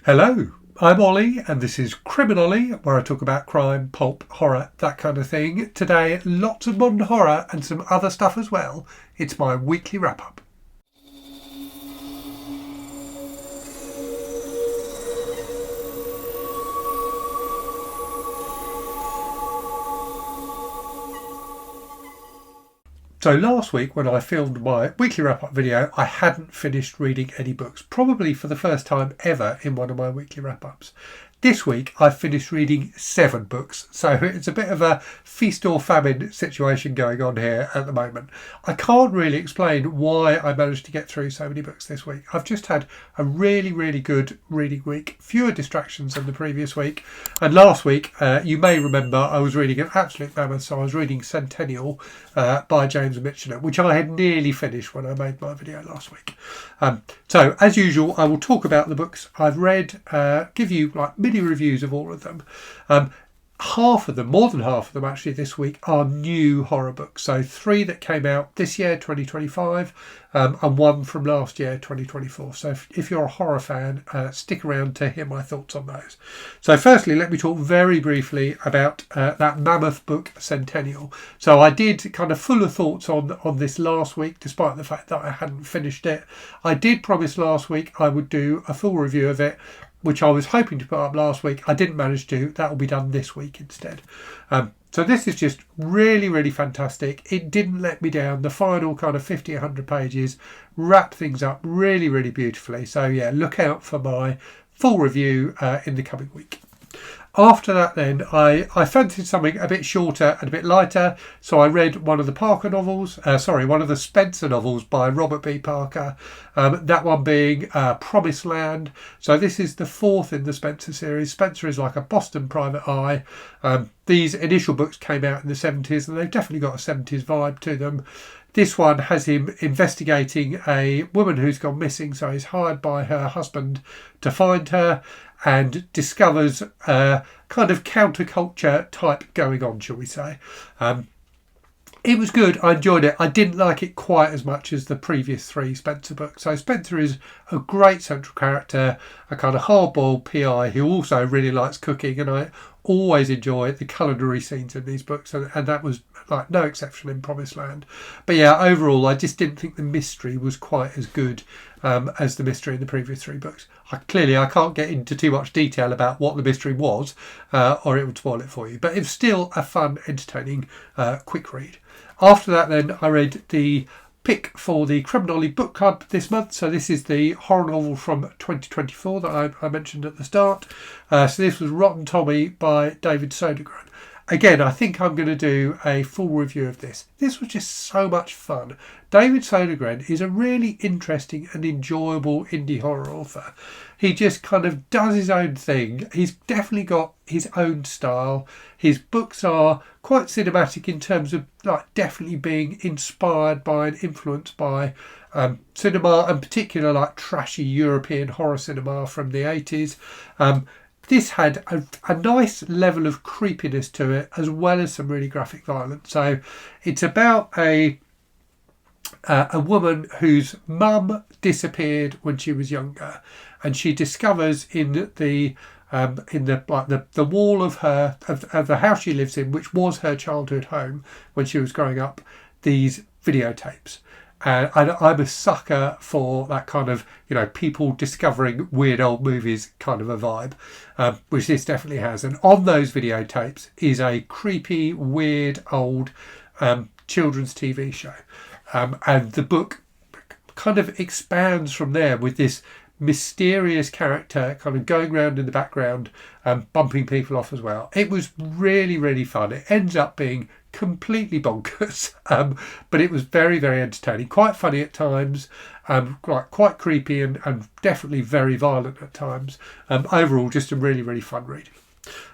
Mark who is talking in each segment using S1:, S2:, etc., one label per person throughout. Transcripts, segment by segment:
S1: Hello, I'm Olly and this is CriminOlly, where I talk about crime, pulp, horror, that kind of thing. Today, lots of modern horror and some other stuff as well. It's my weekly wrap-up. So last week when I filmed my weekly wrap-up video, I hadn't finished reading any books, probably for the first time ever in one of my weekly wrap-ups. This week I've finished reading 7 books, so it's a bit of a feast or famine situation going on here at the moment. I can't really explain why I managed to get through so many books this week. I've just had a really good reading week, fewer distractions than the previous week. And last week, you may remember, I was reading an absolute mammoth, so I was reading Centennial by James Michener, which I had nearly finished when I made my video last week. So as usual, I will talk about the books I've read, give you like mini reviews of all of them. Half of them, more than half of them actually this week, are new horror books. So 3 that came out this year, 2025, and 1 from last year, 2024. So if you're a horror fan, stick around to hear my thoughts on those. So firstly, let me talk very briefly about that mammoth book, Centennial. So I did kind of fuller thoughts on this last week, despite the fact that I hadn't finished it. I did promise last week I would do a full review of it, which I was hoping to put up last week. I didn't manage to. That will be done this week instead. So this is just really fantastic. It didn't let me down. The final kind of 50, 100 pages wrap things up really beautifully. So yeah, look out for my full review in the coming week. After that then, I fancied something a bit shorter and a bit lighter, so I read one of the one of the Spencer novels by Robert B. Parker, that one being Promised Land. So this is the 4th in the Spencer series. Spencer is like a Boston private eye. These initial books came out in the 70s and they've definitely got a 70s vibe to them. This one has him investigating a woman who's gone missing, so he's hired by her husband to find her, and discovers a kind of counterculture type going on, shall we say. It was good. I enjoyed it. I didn't like it quite as much as the previous 3 Spencer books. So Spencer is a great central character, a kind of hard-boiled PI who also really likes cooking, and I always enjoy the culinary scenes in these books, and that was like no exception in Promised Land. But yeah, overall I just didn't think the mystery was quite as good as the mystery in the previous 3 books. I can't get into too much detail about what the mystery was, or it would spoil it for you, but it's still a fun, entertaining, quick read. After that then, I read the pick for the CriminOlly book club this month. So this is the horror novel from 2024 that I mentioned at the start. So this was Rotten Tommy by David Sodergren. Again, I think I'm going to do a full review of this. This was just so much fun. David Sodergren is a really interesting and enjoyable indie horror author. He just kind of does his own thing. He's definitely got his own style. His books are quite cinematic in terms of like definitely being inspired by and influenced by cinema, and particular like trashy European horror cinema from the 80s. This had a nice level of creepiness to it, as well as some really graphic violence. So it's about a woman whose mum disappeared when she was younger, and she discovers in the wall of the house she lives in, which was her childhood home when she was growing up, these videotapes. And I'm a sucker for that kind of, people discovering weird old movies kind of a vibe, which this definitely has. And on those videotapes is a creepy, weird old children's TV show. And the book kind of expands from there with this mysterious character kind of going around in the background and bumping people off as well. It was really fun. It ends up being completely bonkers, but it was very entertaining, quite funny at times, quite creepy and definitely very violent at times. Overall, just a really fun read.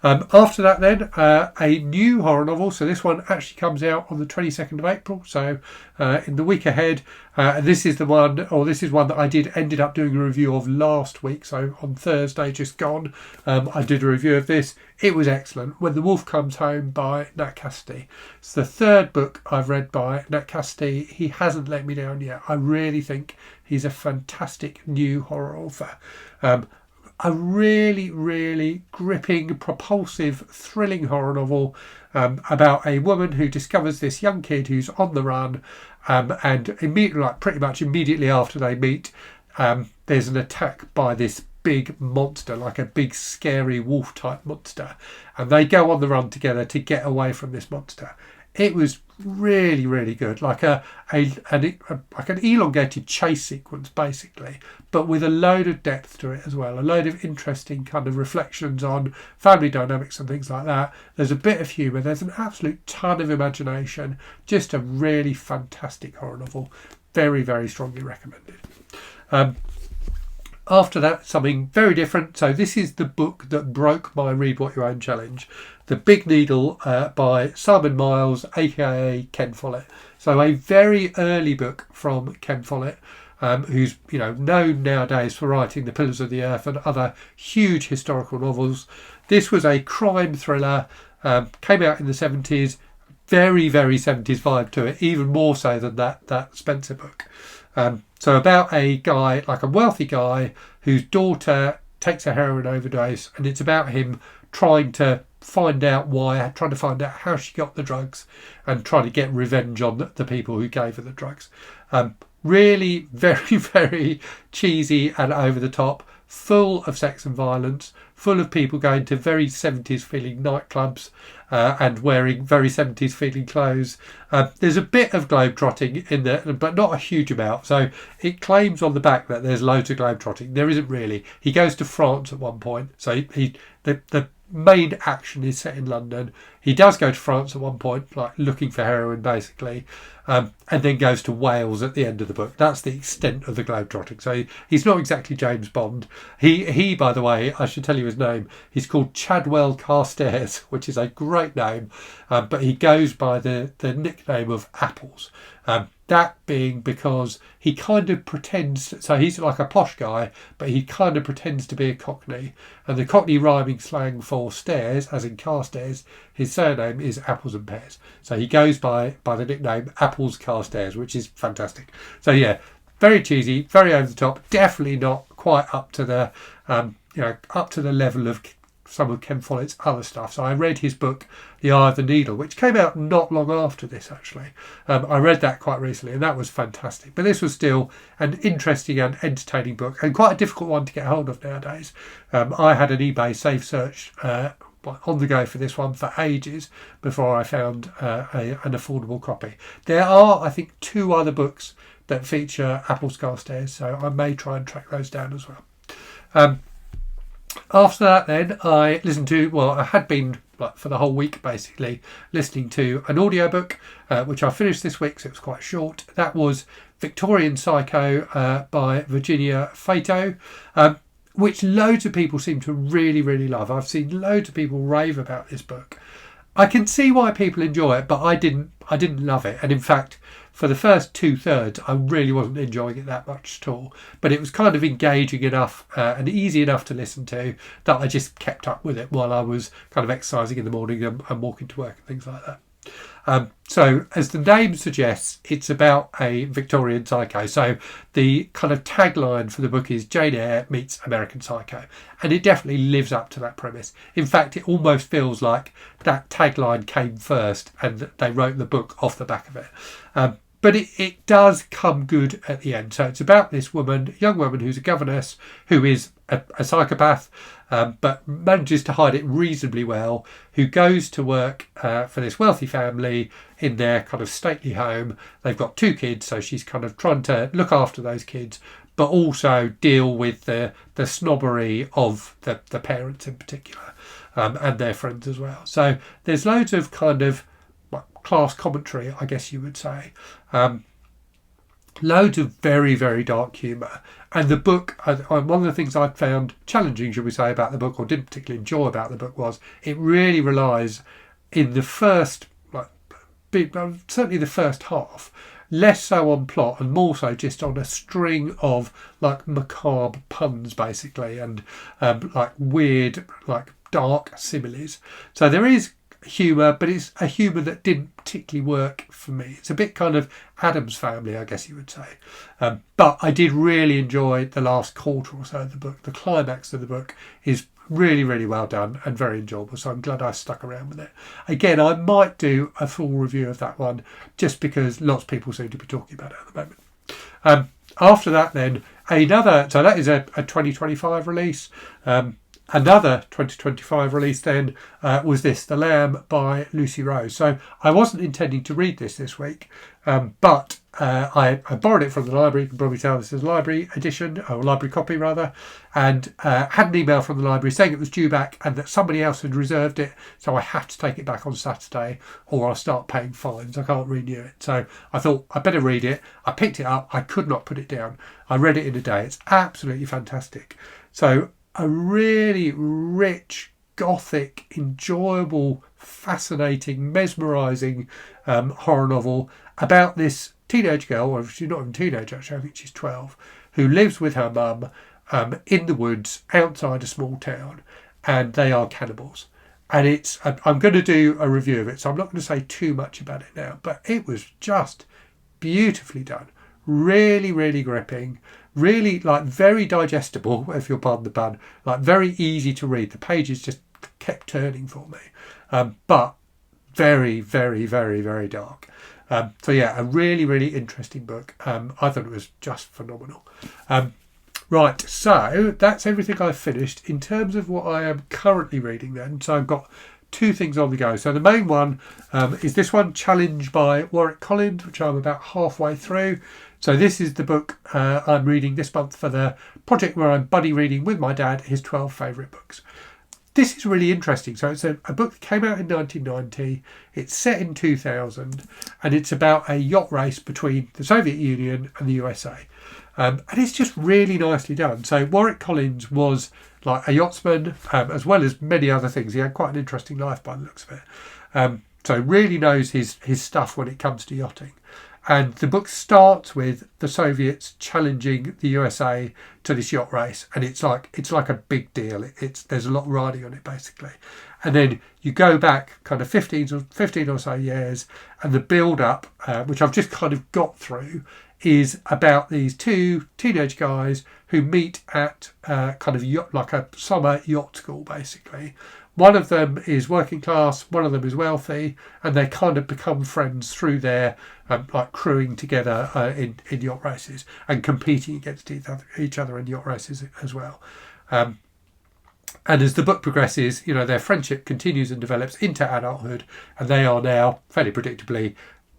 S1: After that then, a new horror novel. So this one actually comes out on the 22nd of April, so in the week ahead. And this is one that I ended up doing a review of last week. So on Thursday, just gone, I did a review of this. It was excellent. When the Wolf Comes Home by Nat Cassidy. It's the 3rd book I've read by Nat Cassidy. He hasn't let me down yet. I really think he's a fantastic new horror author. A really, really gripping, propulsive, thrilling horror novel about a woman who discovers this young kid who's on the run, and immediately, like pretty much immediately after they meet, there's an attack by this big monster, like a big scary wolf type monster, and they go on the run together to get away from this monster. It was really, really good, like like an elongated chase sequence basically, but with a load of depth to it as well, a load of interesting kind of reflections on family dynamics and things like that. There's a bit of humour, there's an absolute ton of imagination, just a really fantastic horror novel. Very, very strongly recommended. After that, something very different. So this is the book that broke my Read What You Own challenge. The Big Needle by Simon Miles, aka Ken Follett. So a very early book from Ken Follett, who's known nowadays for writing The Pillars of the Earth and other huge historical novels. This was a crime thriller, came out in the 70s, very, very 70s vibe to it, even more so than that Spencer book. So about a guy, like a wealthy guy, whose daughter takes a heroin overdose, and it's about him trying to find out why, trying to find out how she got the drugs, and trying to get revenge on the people who gave her the drugs. Really very, very cheesy and over the top, full of sex and violence, full of people going to very 70s feeling nightclubs and wearing very 70s feeling clothes. There's a bit of globetrotting in there, but not a huge amount. So it claims on the back that there's loads of globetrotting. There isn't really. He goes to France at one point. So the main action is set in London. He does go to France at one point, like looking for heroin basically, and then goes to Wales at the end of the book. That's the extent of the globetrotting. So he's not exactly James Bond. He by the way, I should tell you his name. He's called Chadwell Carstairs, which is a great name, but he goes by the nickname of Apples. That being because he kind of pretends, so he's like a posh guy, but he kind of pretends to be a Cockney. And the Cockney rhyming slang for stairs, as in Carstairs, his surname is Apples and Pears. So he goes by the nickname Apples Carstairs, which is fantastic. So yeah, very cheesy, very over the top, definitely not quite up to the up to the level of some of Ken Follett's other stuff. So I read his book, The Eye of the Needle, which came out not long after this actually. I read that quite recently and that was fantastic. But this was still an interesting and entertaining book, and quite a difficult one to get hold of nowadays. I had an eBay safe search on the go for this one for ages before I found an affordable copy. There are, I think, 2 other books that feature Apples Carstairs, so I may try and track those down as well. After that then, I listened to, I had been, for the whole week basically, listening to an audiobook, which I finished this week, so it was quite short. That was Victorian Psycho by Virginia Feito, which loads of people seem to really, really love. I've seen loads of people rave about this book. I can see why people enjoy it, but I didn't love it. And in fact, for the first 2/3, I really wasn't enjoying it that much at all. But it was kind of engaging enough and easy enough to listen to that I just kept up with it while I was kind of exercising in the morning and walking to work and things like that. So, as the name suggests, it's about a Victorian Psycho. So the kind of tagline for the book is Jane Eyre meets American Psycho. And it definitely lives up to that premise. In fact, it almost feels like that tagline came first and they wrote the book off the back of it. But it does come good at the end. So it's about this woman, young woman who's a governess, who is a psychopath, but manages to hide it reasonably well, who goes to work for this wealthy family in their kind of stately home. They've got 2 kids, so she's kind of trying to look after those kids, but also deal with the snobbery of the parents in particular, and their friends as well. So there's loads of kind of class commentary, I guess you would say. Loads of very, very dark humour. And the book, one of the things I found challenging, should we say, about the book, or didn't particularly enjoy about the book, was it really relies in the first, certainly the first half, less so on plot and more so just on a string of macabre puns basically, and weird, dark similes. So there is humour, but it's a humour that didn't particularly work for me. It's a bit kind of Addams Family, I guess you would say. But I did really enjoy the last quarter or so of the book. The climax of the book is really, really well done and very enjoyable, so I'm glad I stuck around with it. Again, I might do a full review of that one just because lots of people seem to be talking about it at the moment. After that then, so that is a 2025 release. Another 2025 release then was The Lamb by Lucy Rose. So I wasn't intending to read this week, but I borrowed it from the library. You can probably tell this is a library edition, or library copy rather, and had an email from the library saying it was due back and that somebody else had reserved it, so I have to take it back on Saturday or I'll start paying fines. I can't renew it. So I thought I better read it. I picked it up. I could not put it down. I read it in a day. It's absolutely fantastic. So a really rich, gothic, enjoyable, fascinating, mesmerising horror novel about this teenage girl, or she's not even teenage actually, I think she's 12, who lives with her mum in the woods outside a small town, and they are cannibals. And I'm going to do a review of it, so I'm not going to say too much about it now, but it was just beautifully done. Really, really gripping. Really, very digestible, if you'll pardon the pun. Very easy to read. The pages just kept turning for me. But very, very, very, very dark. So yeah, a really, really interesting book. I thought it was just phenomenal. Right, so that's everything I've finished. In terms of what I am currently reading then, so I've got two things on the go. So the main one is this one, Challenge by Warwick Collins, which I'm about halfway through. So this is the book I'm reading this month for the project where I'm buddy reading with my dad his 12 favourite books. This is really interesting. So it's a book that came out in 1990. It's set in 2000, and it's about a yacht race between the Soviet Union and the USA. And it's just really nicely done. So Warwick Collins was a yachtsman, as well as many other things. He had quite an interesting life by the looks of it. So really knows his stuff when it comes to yachting. And the book starts with the Soviets challenging the USA to this yacht race, and it's like a big deal. There's a lot riding on it basically, and then you go back kind of 15 or so years, and the build up, which I've just kind of got through, is about these two teenage guys who meet at kind of a summer yacht school basically. One of them is working class, one of them is wealthy, and they kind of become friends through their crewing together in yacht races and competing against each other in yacht races as well. And as the book progresses, their friendship continues and develops into adulthood, and they are now, fairly predictably,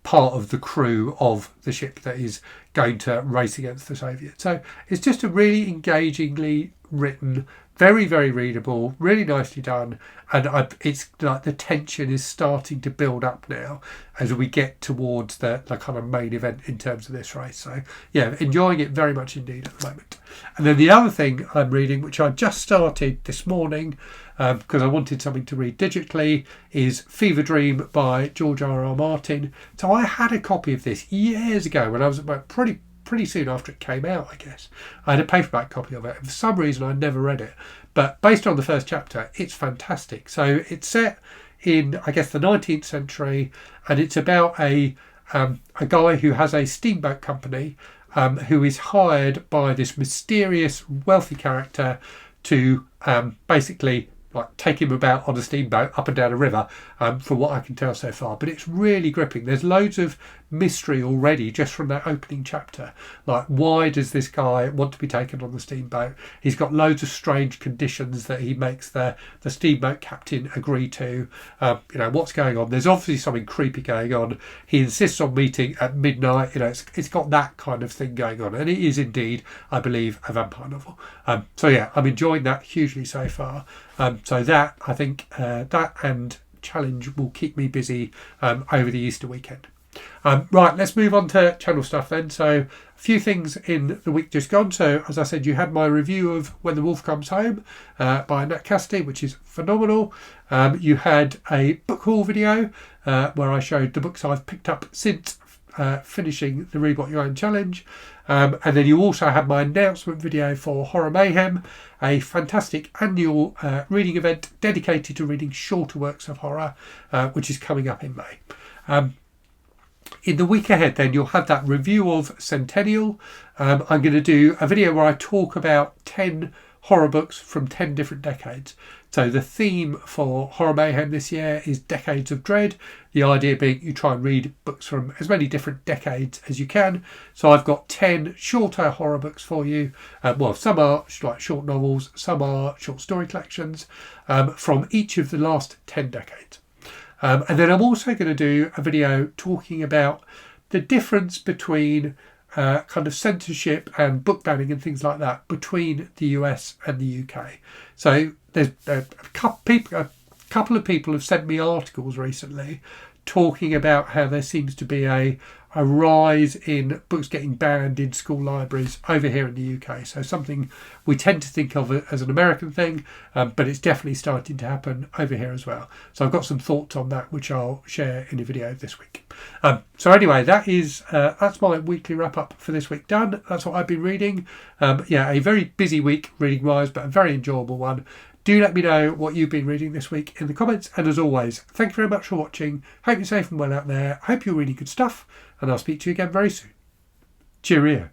S1: part of the crew of the ship that is going to race against the Soviets. So it's just a really engagingly written, very, very readable, really nicely done, and it's like the tension is starting to build up now as we get towards the kind of main event in terms of this race. So yeah, enjoying it very much indeed at the moment. And then the other thing I'm reading, which I just started this morning because I wanted something to read digitally, is Feverdream by George R.R. Martin. So I had a copy of this years ago when I was about pretty soon after it came out, I guess. I had a paperback copy of it, and for some reason I never read it. But based on the first chapter, it's fantastic. So it's set in, I guess, the 19th century, and it's about a guy who has a steamboat company who is hired by this mysterious wealthy character to basically take him about on a steamboat up and down a river, from what I can tell so far. But it's really gripping. There's loads of mystery already just from that opening chapter. Why does this guy want to be taken on the steamboat? He's got loads of strange conditions that he makes the steamboat captain agree to. What's going on? There's obviously something creepy going on. He insists on meeting at midnight. It's got that kind of thing going on, and it is indeed, I believe, a vampire novel. So yeah, I'm enjoying that hugely so far. So that, I think, that and Challenge will keep me busy over the Easter weekend. Right, let's move on to channel stuff then. So a few things in the week just gone. So as I said, you had my review of When the Wolf Comes Home by Nat Cassidy, which is phenomenal. You had a book haul video where I showed the books I've picked up since finishing the Read What You Own challenge. And then you also have my announcement video for Horror Mayhem, a fantastic annual reading event dedicated to reading shorter works of horror, which is coming up in May. In the week ahead then you'll have that review of Centennial. I'm going to do a video where I talk about 10 horror books from 10 different decades. So the theme for Horror Mayhem this year is Decades of Dread. The idea being you try and read books from as many different decades as you can. So I've got 10 shorter horror books for you. Well, some are like short novels, some are short story collections from each of the last 10 decades. And then I'm also going to do a video talking about the difference between kind of censorship and book banning and things like that between the US and the UK. So there's a couple of people have sent me articles recently talking about how there seems to be a rise in books getting banned in school libraries over here in the UK. So something we tend to think of as an American thing, but it's definitely starting to happen over here as well. So I've got some thoughts on that, which I'll share in a video this week. So anyway, that's my weekly wrap up for this week done. That's what I've been reading. A very busy week reading wise, but a very enjoyable one. Do let me know what you've been reading this week in the comments. And as always, thank you very much for watching. Hope you're safe and well out there. Hope you're reading good stuff. And I'll speak to you again very soon. Cheerio.